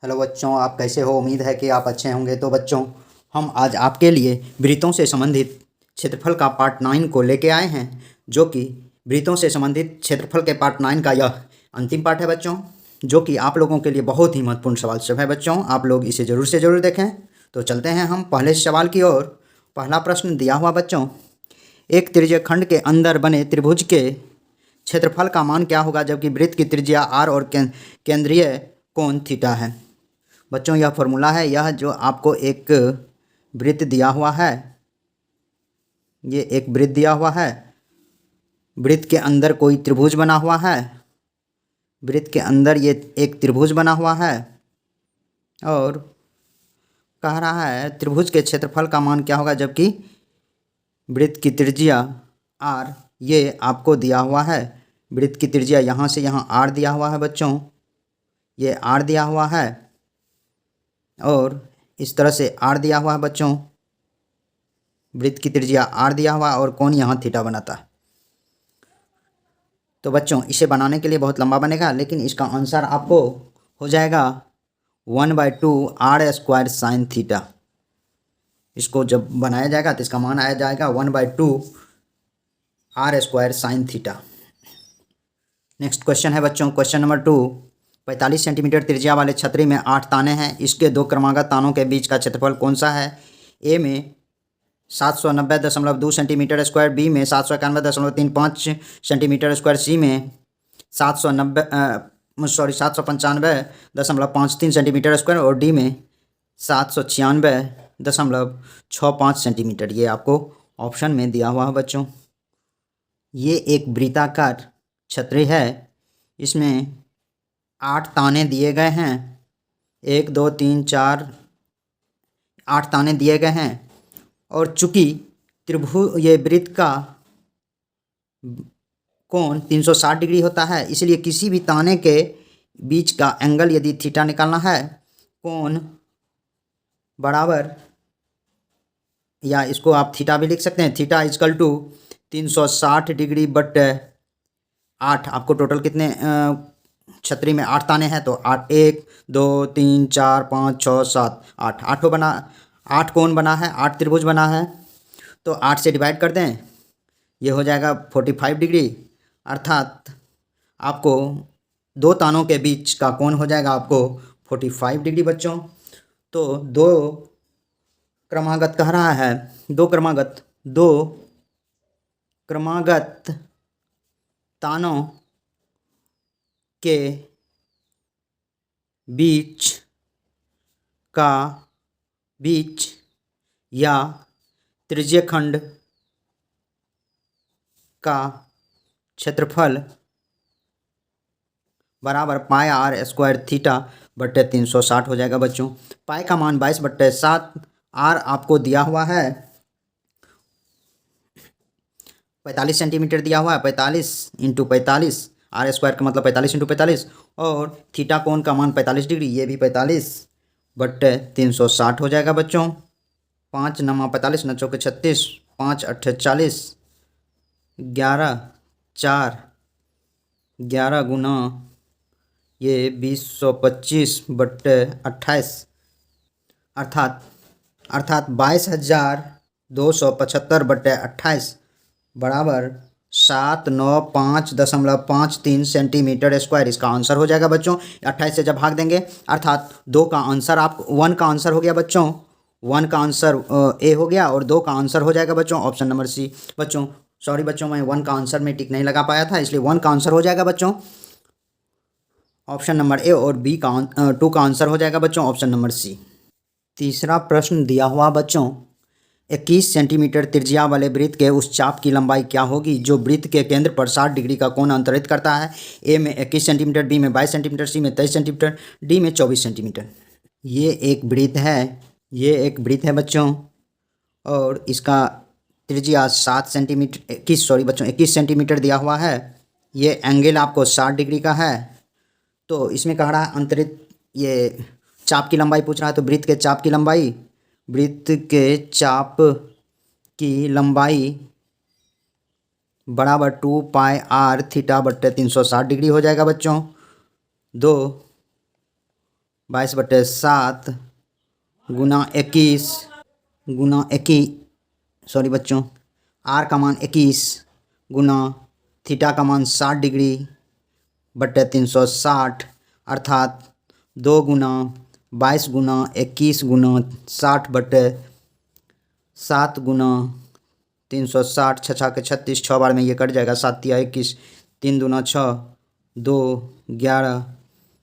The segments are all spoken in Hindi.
हेलो बच्चों, आप कैसे हो? उम्मीद है कि आप अच्छे होंगे। तो बच्चों, हम आज आपके लिए वृत्तों से संबंधित क्षेत्रफल का पार्ट 9 को लेके आए हैं, जो कि वृत्तों से संबंधित क्षेत्रफल के पार्ट 9 का यह अंतिम पार्ट है बच्चों, जो कि आप लोगों के लिए बहुत ही महत्वपूर्ण सवाल सब है बच्चों। आप लोग इसे ज़रूर से ज़रूर देखें। तो चलते हैं हम पहले सवाल की ओर। पहला प्रश्न दिया हुआ बच्चों, एक त्रिज्यीय खंड के अंदर बने त्रिभुज के क्षेत्रफल का मान क्या होगा जबकि वृत्त की त्रिज्या आर और केंद्रीय कोण थीटा है। बच्चों, यह फॉर्मूला है। यह जो आपको एक वृत्त दिया हुआ है, ये एक वृत्त दिया हुआ है। वृत्त के अंदर कोई त्रिभुज बना हुआ है। वृत्त के अंदर ये एक त्रिभुज बना हुआ है और कह रहा है त्रिभुज के क्षेत्रफल का मान क्या होगा जबकि वृत्त की त्रिज्या आर ये आपको दिया हुआ है। वृत्त की त्रिज्या यहाँ से यहाँ आर दिया हुआ है बच्चों, ये आर दिया हुआ है और इस तरह से आर दिया हुआ है बच्चों। वृत्त की त्रिज्या आर दिया हुआ और कोण यहाँ थीटा बनाता है। तो बच्चों, इसे बनाने के लिए बहुत लंबा बनेगा, लेकिन इसका आंसर आपको हो जाएगा 1/2 आर स्क्वायर साइन थीटा। इसको जब बनाया जाएगा तो इसका मान आया जाएगा 1/2 R square sine theta. Next question है बच्चों, क्वेश्चन नंबर 2। 45 सेंटीमीटर त्रिज्या वाले छतरी में 8 ताने हैं। इसके दो क्रमागत तानों के बीच का क्षेत्रफल कौन सा है? ए में 790.2 सेंटीमीटर स्क्वायर, बी में 791.35 सेंटीमीटर स्क्वायर, सी में 795.53 सेंटीमीटर स्क्वायर और डी में 796.65 सेंटीमीटर। ये आपको ऑप्शन में दिया हुआ है बच्चों। ये एक वृत्ताकार छतरी है। इसमें 8 ताने दिए गए हैं। 1 2 3 4 8 ताने दिए गए हैं और चूंकि त्रिभुज ये वृत्त का कोण 360 डिग्री होता है, इसलिए किसी भी ताने के बीच का एंगल यदि थीटा निकालना है, कोण बराबर, या इसको आप थीटा भी लिख सकते हैं, theta is equal to 360 degree but 8। आपको टोटल कितने छतरी में 8 ताने हैं तो 8 1 2 3 4 5 6 7 8 आठों बना 8 कोण बना है, 8 त्रिभुज बना है। तो 8 से डिवाइड कर दें, ये हो जाएगा 45 डिग्री, अर्थात आपको दो तानों के बीच का कोण हो जाएगा आपको 45 डिग्री बच्चों। तो दो क्रमागत कह रहा है, दो क्रमागत तानों के बीच या त्रिज्यीय खंड का क्षेत्रफल बराबर पाई आर स्क्वायर थीटा बट्टे 360 हो जाएगा बच्चों। पाई का मान 22/7, आर आपको दिया हुआ है 45 सेंटीमीटर दिया हुआ है। 45 इंटू 45, आर स्क्वायर का मतलब 45 इंटू 45, और थीटा कोण का मान 45 डिग्री, ये भी 45/360 हो जाएगा बच्चों। 5 9 45, 9 चौके 36, 5 8 40, 11 4 11 गुना ये 20/25/28, अर्थात 22,275/28 बराबर 795.53 सेंटीमीटर स्क्वायर इसका आंसर हो जाएगा बच्चों। 28 से जब भाग देंगे, अर्थात 2 का आंसर आपको 1 का आंसर हो गया बच्चों। 1 का आंसर ए हो गया और 2 का आंसर हो जाएगा बच्चों ऑप्शन नंबर सी। बच्चों सॉरी बच्चों, मैं 1 का आंसर में टिक नहीं लगा पाया था, इसलिए 1 का आंसर हो जाएगा बच्चों ऑप्शन नंबर ए, और बी का 2 का आंसर हो जाएगा बच्चों ऑप्शन नंबर सी। तीसरा प्रश्न दिया हुआ बच्चों, 21 सेंटीमीटर त्रिज्या वाले वृत्त के उस चाप की लंबाई क्या होगी जो वृत्त के केंद्र पर 60 डिग्री का कोण अंतरित करता है? ए में 21 सेंटीमीटर, बी में 22 सेंटीमीटर, सी में 23 सेंटीमीटर, डी में 24 सेंटीमीटर। ये एक वृत्त है बच्चों और इसका त्रिज्या 21 सेंटीमीटर दिया हुआ है। ये एंगल आपको 60 डिग्री का है। तो इसमें कह रहा है अंतरित, ये चाप की लंबाई पूछ रहा है, तो वृत्त के चाप की लंबाई बराबर 2 पाई आर थीटा बट्टे 360 डिग्री हो जाएगा बच्चों। 22/7 गुना 21 गुना 21 सॉरी बच्चों, आर का मान 21 गुना थीटा का मान 60°/360, अर्थात 2 गुना 22 गुना 21 गुना 60/7 गुना 360, 6 के 36, 6 बार में ये कट जाएगा, 7 तिया 21, 3 दूना 6, 2 11,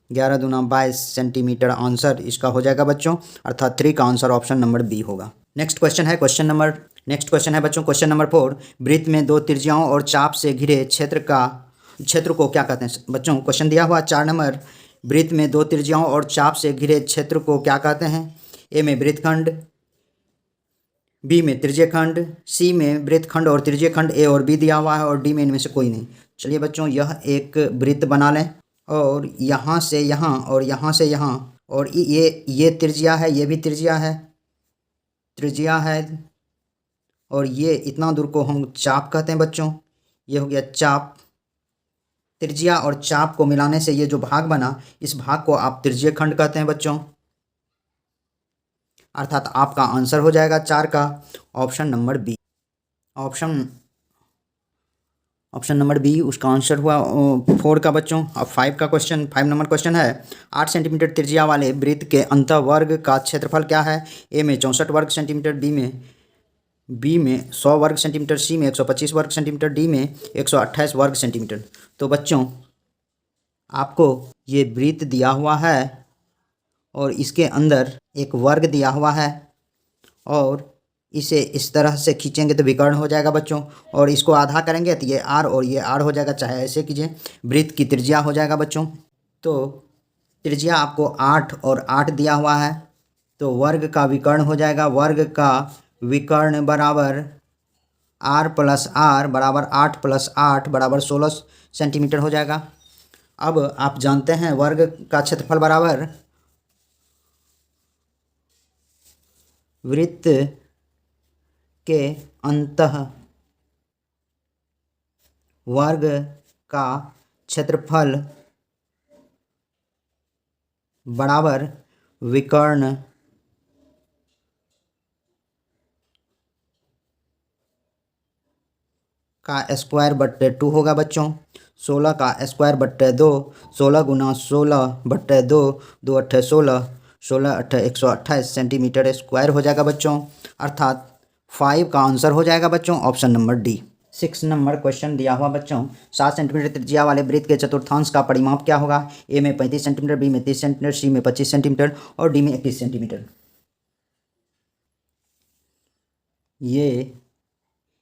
11 दूना 22 सेंटीमीटर आंसर इसका हो जाएगा बच्चों, अर्थात 3 का आंसर ऑप्शन नंबर बी होगा। नेक्स्ट क्वेश्चन है बच्चों क्वेश्चन नंबर 4। वृत्त में 2 त्रिज्याओं और चाप से घिरे क्षेत्र को क्या कहते हैं? बच्चों क्वेश्चन दिया हुआ 4 नंबर, वृत्त में 2 त्रिज्याओं और चाप से घिरे क्षेत्र को क्या कहते हैं? ए में वृत्तखंड, बी में त्रिज्यखंड, सी में वृत्तखंड और त्रिज्यखंड ए और बी दिया हुआ है, और डी में इनमें से कोई नहीं। चलिए बच्चों, यह एक वृत्त बना लें, और यहाँ से यहाँ और यहाँ से यहाँ, और ये त्रिज्या है, ये भी त्रिज्या है, और ये इतना दूर को हम चाप कहते हैं बच्चों। ये हो गया चाप। त्रिज्या और चाप को मिलाने से ये जो भाग बना, इस भाग को आप त्रिज्यखंड कहते हैं बच्चों, अर्थात आपका आंसर हो जाएगा 4 का option number B. Option number B उसका आंसर हुआ 4 का बच्चों। अब 5 नंबर क्वेश्चन है, 8 सेंटीमीटर त्रिज्या वाले वृत्त के अंतःवर्ग का क्षेत्रफल क्या है? ए में 64 वर्ग सेंटीमीटर, बी में 100 वर्ग सेंटीमीटर, सी में 125 वर्ग सेंटीमीटर, डी में 128 वर्ग सेंटीमीटर। तो बच्चों आपको ये वृत्त दिया हुआ है, और इसके अंदर एक वर्ग दिया हुआ है, और इसे इस तरह से खींचेंगे तो विकर्ण हो जाएगा बच्चों, और इसको आधा करेंगे तो ये आर और ये आर हो जाएगा, चाहे ऐसे कीजिए। वृत्त की त्रिज्या हो जाएगा बच्चों, तो त्रिज्या आपको 8 और 8 दिया हुआ है, तो वर्ग का विकर्ण हो जाएगा। वर्ग का विकर्ण बराबर आर प्लस आर बराबर 8 + 8 बराबर 16 सेंटीमीटर हो जाएगा। अब आप जानते हैं वर्ग का क्षेत्रफल बराबर वृत्त के अंतः वर्ग का क्षेत्रफल बराबर विकर्ण का स्क्वायर बट्टे 2 होगा बच्चों। 16 का स्क्वायर बट्टे 2, 16 गुना 16/2, 2 अट्ठे 16, 16 अट्ठे 128 सेंटीमीटर स्क्वायर हो जाएगा बच्चों, अर्थात 5 का आंसर हो जाएगा बच्चों option number D. 6 number question दिया हुआ बच्चों, 7 सेंटीमीटर त्रिज्या वाले वृत्त के चतुर्थांश का परिमाप क्या होगा? ए में 35 सेंटीमीटर, बी में 30 सेंटीमीटर, सी में 25 सेंटीमीटर और डी में 21 सेंटीमीटर। ये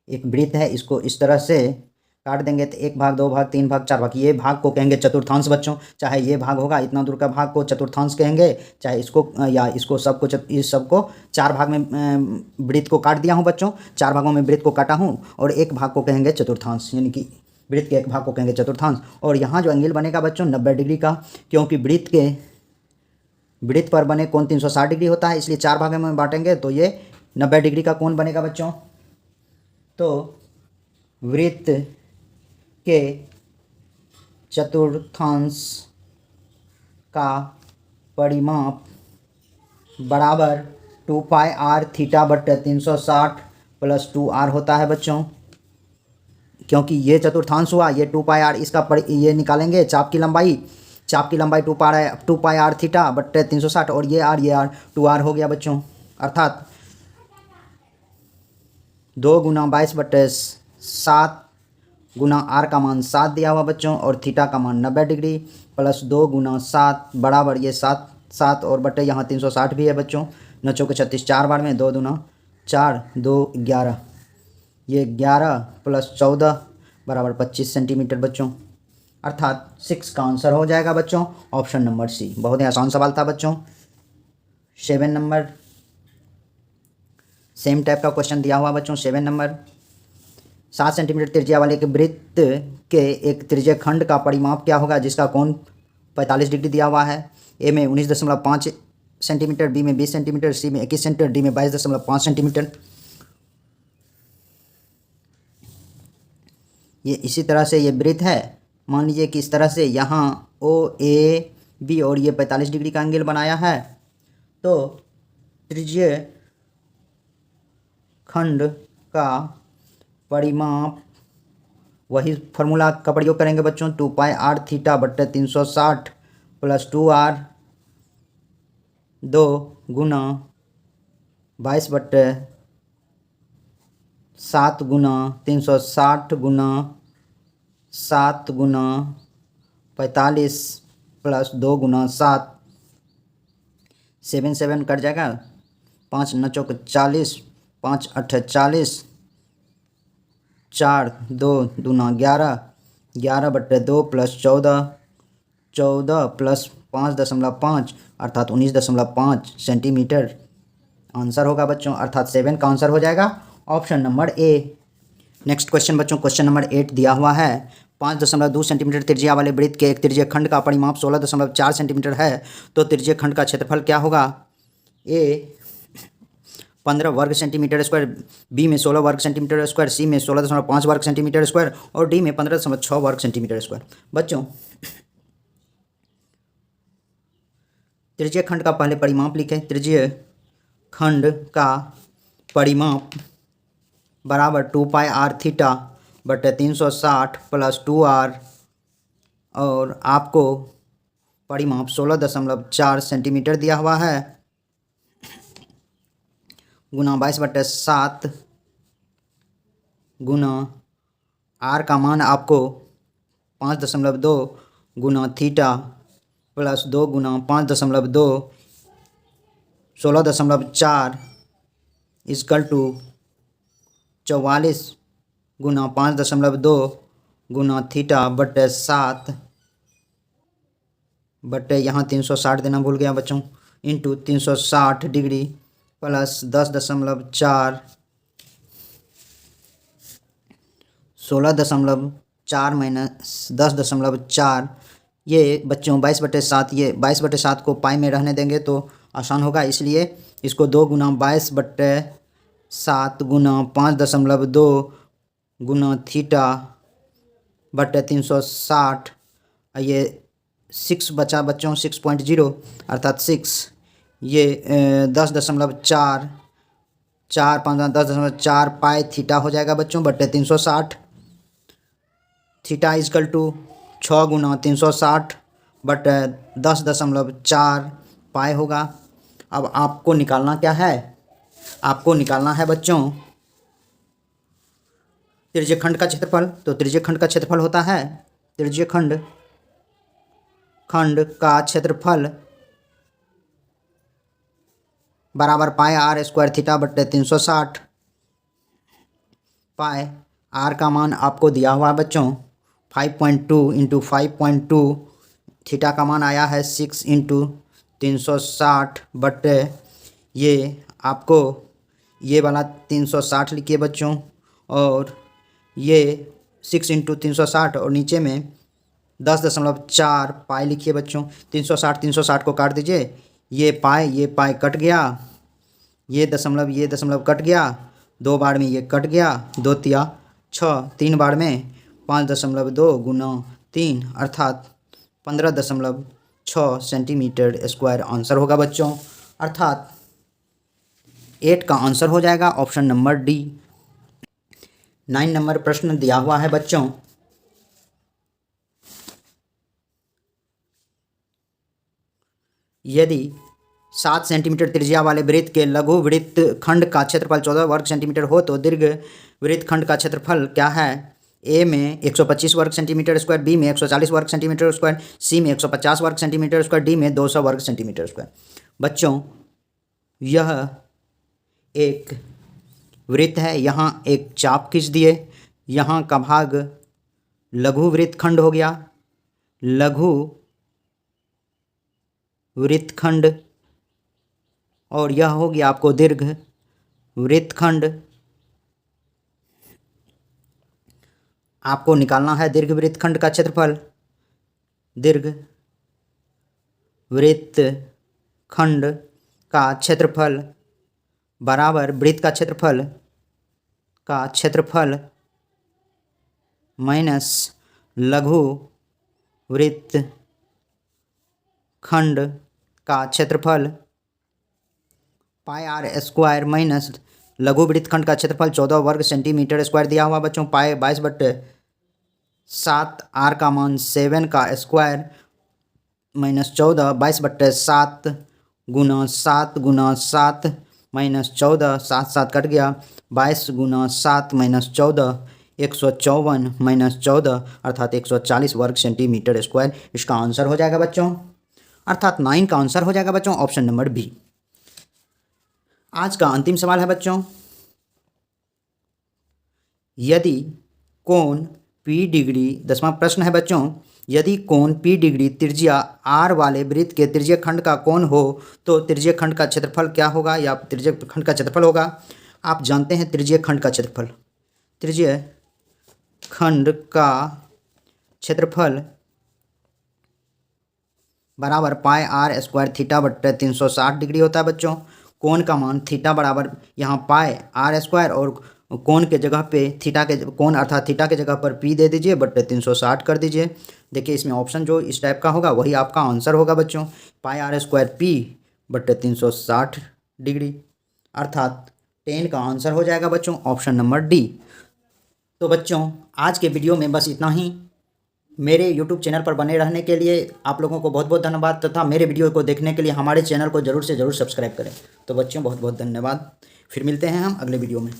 एक वृत्त है, इसको इस तरह से काट देंगे तो 1 भाग 2 भाग 3 भाग 4 भाग, ये भाग को कहेंगे चतुर्थांश बच्चों। चाहे ये भाग होगा इतना दूर का भाग को चतुर्थांश कहेंगे, चाहे इसको या इसको सबको इस सबको 4 भाग में वृत्त को काट दिया हूँ बच्चों, 4 भागों में वृत्त को काटा हूँ, और एक भाग को कहेंगे चतुर्थांश, यानी कि वृत्त के एक भाग को कहेंगे चतुर्थांश। और यहाँ जो एंगल बनेगा बच्चों 90 डिग्री का, क्योंकि वृत्त पर बने कोण 360 डिग्री होता है, इसलिए 4 भागों में बांटेंगे तो ये 90 डिग्री का कोण बनेगा बच्चों। तो वृत्त के चतुर्थांश का परिमाप बराबर 2πr θ/360 + 2r होता है बच्चों। क्योंकि ये चतुर्थांश हुआ, ये 2πr, इसका ये निकालेंगे चाप की लंबाई 2πr θ/360, और ये r 2r हो गया बच्चों, अर्थात 2 गुना 22/7 गुना आर का मान 7 दिया हुआ बच्चों, और थीटा का मान 90 डिग्री, प्लस 2 गुना 7 बराबर ये 7 और बटे यहाँ 360 भी है बच्चों। 9 चौके 36, 4 बार में 2 दूना 4, 2 11, ये 11 + 14 बराबर 25 सेंटीमीटर बच्चों, अर्थात 6 का आंसर हो जाएगा बच्चों ऑप्शन नंबर सी। बहुत ही आसान सवाल था बच्चों। 7 नंबर सेम टाइप का क्वेश्चन दिया हुआ बच्चों। 7 नंबर, 7 सेंटीमीटर त्रिज्या वाले एक वृत्त के एक त्रिज्यखंड का परिमाप क्या होगा जिसका कोण 45 डिग्री दिया हुआ है? ए में 19.5 सेंटीमीटर, बी में 20 सेंटीमीटर, सी में 21 सेंटीमीटर, डी में 22.5 सेंटीमीटर। ये इसी तरह से ये वृत्त है, मान लीजिए कि इस तरह से यहाँ ओ ए बी और ये 45 डिग्री का एंगल बनाया है, तो त्रिज्यीय खंड का परिमाप, वही फार्मूला का प्रयोग करेंगे बच्चों, 2πr θ/360 + 2r 2 गुना 22/7 गुना 360 गुना 7 गुना 45 + 2 गुना 7, 7 कट जाएगा, 5 9 चौक 40, 5 8 40, 4 2 दूना 11, 11/2 + 14, 14 + 5.5 अर्थात 19.5 सेंटीमीटर आंसर होगा बच्चों, अर्थात 7 का आंसर हो जाएगा option number A. Next question बच्चों, क्वेश्चन नंबर 8 दिया हुआ है, 5.2 सेंटीमीटर त्रिज्या वाले वृत्त के एक त्रिज्यीय खंड का परिमाप 16.4 सेंटीमीटर है, तो त्रिज्यीय खंड का क्षेत्रफल क्या होगा? ए 15 वर्ग सेंटीमीटर स्क्वायर, बी में 16 वर्ग सेंटीमीटर स्क्वायर, सी में 16.5 वर्ग सेंटीमीटर स्क्वायर और डी में 15.6 वर्ग सेंटीमीटर स्क्वायर। बच्चों त्रिज्यीय खंड का पहले परिमाप लिखें। त्रिज्यीय खंड का परिमाप बराबर 2πr/360 + 2r और आपको परिमाप 16.4 सेंटीमीटर दिया हुआ है, गुना 22/7 गुना r का मान आपको 5.2 गुना थीटा प्लस 2 गुना 5.2 16.4 इक्वल टू 44 गुना 5.2 गुना θ/7 बटे यहाँ 360 देना भूल गया बच्चों, इंटू 360 डिग्री प्लस 10.4 16.4 माइनस 10.4, ये बच्चों 22/7, ये 22/7 को पाई में रहने देंगे तो आसान होगा, इसलिए इसको 2 गुना 22/7 गुना 5.2 गुना θ/360, ये 6 बचा बच्चों, 6.0 अर्थात 6, ये 10.4 4 5 10.4 पाई थीटा हो जाएगा बच्चों बटे 360, थीटा इजकल टू 6 गुना 360 बटे 10.4 पाई होगा। अब आपको निकालना क्या है? आपको निकालना है बच्चों त्रिज्यीय खंड का क्षेत्रफल। तो त्रिज्यीय खंड का क्षेत्रफल होता है, त्रिज्यीय खंड का क्षेत्रफल बराबर πr² θ/360, 360 आर का मान आपको दिया हुआ है बच्चों 5.2 × 5.2, थीटा का मान आया है 6 × 360 बटे ये आपको ये वाला 360 लिखिए बच्चों, और ये 6 × 360 और नीचे में 10.4 पाई लिखिए बच्चों। 360 को काट दीजिए, ये पाई कट गया, ये दशमलव कट गया, 2 बार में ये कट गया, 2 तिया 6, 3 बार में 5.2 गुना 3 अर्थात 15.6 सेंटीमीटर स्क्वायर आंसर होगा बच्चों, अर्थात 8 का आंसर हो जाएगा ऑप्शन नंबर डी। 9 नंबर प्रश्न दिया हुआ है बच्चों, यदि 7 सेंटीमीटर त्रिज्या वाले वृत्त के लघु वृत्त खंड का क्षेत्रफल 14 वर्ग सेंटीमीटर हो तो दीर्घ वृत्त खंड का क्षेत्रफल क्या है? ए में 125 वर्ग सेंटीमीटर स्क्वायर, बी में 140 वर्ग सेंटीमीटर स्क्वायर, सी में 150 वर्ग सेंटीमीटर स्क्वायर, डी में 200 वर्ग सेंटीमीटर स्क्वायर। बच्चों यह एक वृत्त है, यहाँ एक चाप खींच दिए, यहाँ का भाग लघु वृत्त खंड हो गया, लघु वृत्तखंड, और यह हो गया आपको दीर्घ वृत्तखंड। आपको निकालना है दीर्घ वृत्तखंड का क्षेत्रफल। दीर्घ वृत्तखंड का क्षेत्रफल बराबर वृत्त का क्षेत्रफल माइनस लघु वृत्त खंड का क्षेत्रफल पाई आर स्क्वायर माइनस लघु वृत्तखंड का क्षेत्रफल 14 वर्ग सेंटीमीटर स्क्वायर दिया हुआ बच्चों। पाई 22/7, आर का मान 7 का स्क्वायर माइनस 14, 22/7 गुना 7 गुना 7 माइनस 14, 7 7 कट गया, 22 गुना 7 माइनस 14, 154 माइनस 14 अर्थात 140 वर्ग सेंटीमीटर स्क्वायर इसका आंसर हो जाएगा बच्चों, अर्थात 9 का आंसर हो जाएगा बच्चों ऑप्शन नंबर बी। आज का अंतिम सवाल है बच्चों, यदि कोण P डिग्री, 10वां प्रश्न है बच्चों, यदि कोण P डिग्री त्रिज्या R वाले वृत्त के त्रिज्यीय खंड का कोण हो तो त्रिज्यीय खंड का क्षेत्रफल क्या होगा या त्रिज्यीय खंड का क्षेत्रफल होगा। आप जानते हैं त्रिज्यीय खंड का क्षेत्रफल, त्रिज्यीय खंड का क्षेत्रफल बराबर पाई आर स्क्वायर थीटा बट्टे 360 डिग्री होता है बच्चों। कोण का मान थीटा बराबर यहाँ पाई आर स्क्वायर और कोण के जगह पे थीटा के कोण अर्थात थीटा के जगह पर पी दे दीजिए बट्टे 360 कर दीजिए। देखिए इसमें ऑप्शन जो इस टाइप का होगा वही आपका आंसर होगा बच्चों, पाई आर स्क्वायर पी बट्टे 360 डिग्री अर्थात 10 का आंसर हो जाएगा बच्चों ऑप्शन नंबर डी। तो बच्चों आज के वीडियो में बस इतना ही। मेरे YouTube चैनल पर बने रहने के लिए आप लोगों को बहुत बहुत धन्यवाद तथा मेरे वीडियो को देखने के लिए हमारे चैनल को ज़रूर से ज़रूर सब्सक्राइब करें। तो बच्चों बहुत बहुत धन्यवाद, फिर मिलते हैं हम अगले वीडियो में।